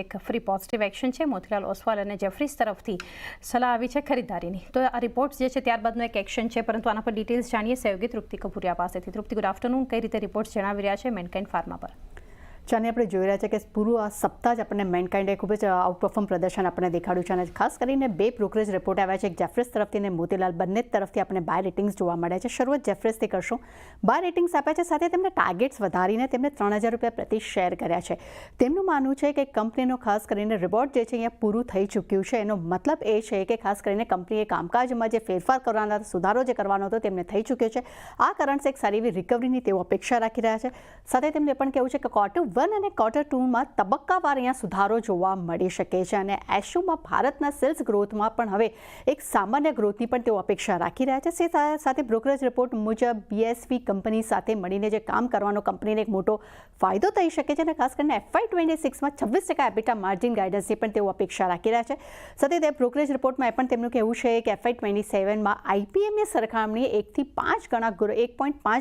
એક free positive action છે મોતીલાલ ઓસવાલ અને જેફરીસ તરફથી સલાહ આવી છે ખરીદારીની. તો આ રિપોર્ટ્સ જે છે ત્યારબાદનો એક એક્શન છે, પરંતુ આના પર ડિટેલ્સ જાણીએ સહયોગી તૃપ્તિ કપૂરિયા પાસેથી. તૃપ્તિ, ગુડ આફ્ટરનૂન. કઈ રીતે રિપોર્ટ્સ જણાવી રહ્યા છે મેનકાઇન્ડ ફાર્મા પર? જાને આપણે જોઈ રહ્યા છે કે પૂરું આ સપ્તાહ જ આપણને મેનકાઇન્ડે ખૂબ જ આઉટપરફોર્મ પ્રદર્શન આપણને દેખાડ્યું છે, અને ખાસ કરીને બે બ્રોકરેજ રિપોર્ટ આવ્યા છે, એક જેફરીસ તરફથી અને મોતીલાલ, બંને તરફથી આપણને બાય રેટિંગ્સ જોવા મળ્યા છે. શરૂઆત જેફરીસથી કરશું. બાય રેટિંગ્સ આપ્યા છે, સાથે તેમને ટાર્ગેટ્સ વધારીને તેમને 3000 રૂપિયા પ્રતિ શેર કર્યા છે. તેમનું માનવું છે કે કંપનીનો ખાસ કરીને રિવોર્ડ જે છે અહીંયા પૂરું થઈ ચૂક્યું છે. એનો મતલબ એ છે કે ખાસ કરીને કંપનીએ કામકાજમાં જે ફેરફાર કરવાના સુધારો જે કરવાનો હતો તેમને થઈ ચૂક્યો છે. આ કારણસે એક સારી એવી રિકવરીની તેઓ અપેક્ષા રાખી રહ્યા છે. સાથે તેમને પણ કહેવું છે કે Q1 અને Q2માં તબક્કાવાર અહીંયા સુધારો જોવા મળી શકે છે, અને એશયુમાં ભારતના સેલ્સ ગ્રોથમાં પણ હવે એક સામાન્ય ગ્રોથની પણ તેઓ અપેક્ષા રાખી રહ્યા છે. સાથે બ્રોકરેજ રિપોર્ટ મુજબ BSV કંપની સાથે મળીને જે કામ કરવાનો કંપનીને એક મોટો ફાયદો થઈ શકે છે, અને ખાસ કરીને FY26માં 26% EBITDA માર્જિન ગાઈડન્સની પણ તેઓ અપેક્ષા રાખી રહ્યા છે. સાથે તે બ્રોકરેજ રિપોર્ટમાં એ પણ તેમનું કહેવું છે કે FY27માં IPMની સરખામણી 1.5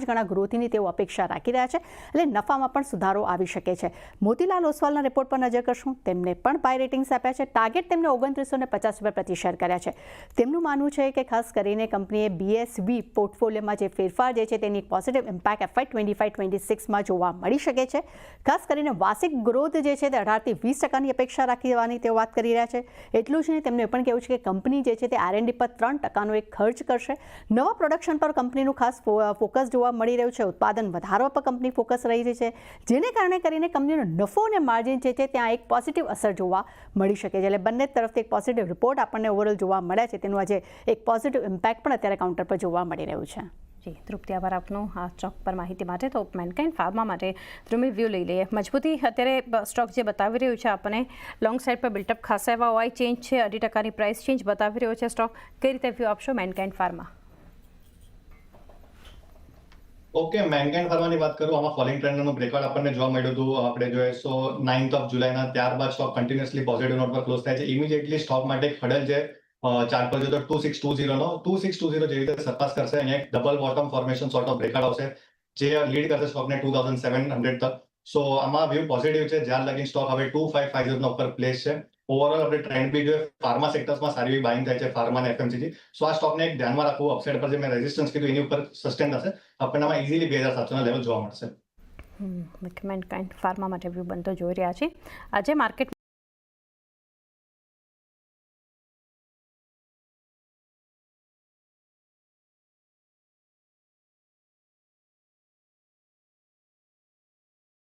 ગણા ગ્રોથની તેઓ અપેક્ષા રાખી રહ્યા છે, એટલે નફામાં પણ સુધારો આવી શકે છે. મોતીલાલ ઓસવાલના રિપોર્ટ પર નજર કરશું. તેમને પણ બાય રેટિંગ્સ આપ્યા છે. ટાર્ગેટ તેમને 2950 રૂપિયા પ્રતિ શેર કર્યા છે. તેમનું માનવું છે કે ખાસ કરીને કંપનીએ BSV પોર્ટફોલિયોમાં જે ફેરફાર જે છે તેની પોઝિટિવ ઇમ્પેક્ટ FY25-26માં જોવા મળી શકે છે. ખાસ કરીને વાર્ષિક ગ્રોથ જે છે તે 18 થી 20% અપેક્ષા રાખવાની તેઓ વાત કરી રહ્યા છે. એટલું જ નહીં, તેમણે પણ કહેવું છે કે કંપની જે છે તે R&D પર 3% એક ખર્ચ કરશે. નવા પ્રોડક્શન પર કંપનીનું ખાસ ફોકસ જોવા મળી રહ્યું છે. ઉત્પાદન વધારવા પર કંપની ફોકસ રહી રહી છે, જેને કારણે કરીને કંપનીનો નફો અને માર્જિન જે છે ત્યાં એક પોઝિટિવ અસર જોવા મળી શકે છે. એટલે બંને તરફથી એક પોઝિટિવ રિપોર્ટ આપણને ઓવરઓલ જોવા મળ્યા છે. તેનું આજે એક પોઝિટિવ ઇમ્પેક્ટ પણ અત્યારે કાઉન્ટર પર જોવા મળી રહ્યું છે. જી તૃપ્તિ, આભાર આપનો આ સ્ટોક પર માહિતી માટે. તો મેનકાઇન્ડ ફાર્મા માટે ધ્રુમિલ વ્યૂ લઈ લઈએ. મજબૂતી અત્યારે સ્ટોક જે બતાવી રહ્યું છે આપણને લોંગ સાઇડ પર બિલ્ટઅપ ખાસા એવા OI ચેન્જ છે, 2% પ્રાઇસ ચેન્જ બતાવી રહ્યો છે સ્ટોક. કઈ રીતે વ્યૂ આપશો મેનકાઇન્ડ ફાર્મા? ઓકે, મેનકાઇન્ડ ફાર્માની વાત કરું, આમાં ફોલિંગ ટ્રેન્ડનું બ્રેકઆઉટ આપણને જોવા મળ્યું હતું. આપણે જોઈએ તો 9th જુલાઈના ત્યારબાદ સ્ટોક કન્ટિન્યુઅસલી પોઝિટિવ નોટ પર ક્લોઝ થાય છે. ઇમિડિયેટલી સ્ટોક માટે એક હડલ છે ચાર્ટ પર જોઈએ તો 2620 જેવી રીતે સરપાસ કરશે. અહીંયા એક double bottom formation sort of breakout આવશે, જે લીડ કરશે સ્ટોકને 2700 તક. સો આમાં વ્યૂ પોઝિટિવ છે. જ્યાં લગી સ્ટોક હવે 2550 ના ઉપર પ્લેસ છે. ઓવરઓલ આપણે ટ્રેન્ડ બી જોઈએ, ફાર્મા સેક્ટર્સમાં સારી એવી બાઇંગ થાય છે, ફાર્મા અને FMCG. સો આ સ્ટોકને એક ધ્યાનમાં રાખવું. અપસાઇડ પર જે મેં રેઝિસ્ટન્સ કીધું એની ઉપર સસ્ટેન થશે, આપણને આમાં ઇઝીલી 2700 ના લેવલ જોવા મળશે. મેનકાઇન્ડ ફાર્મા માટે વ્યૂ બનતો જોઈ રહ્યા છે. આજે માર્કેટ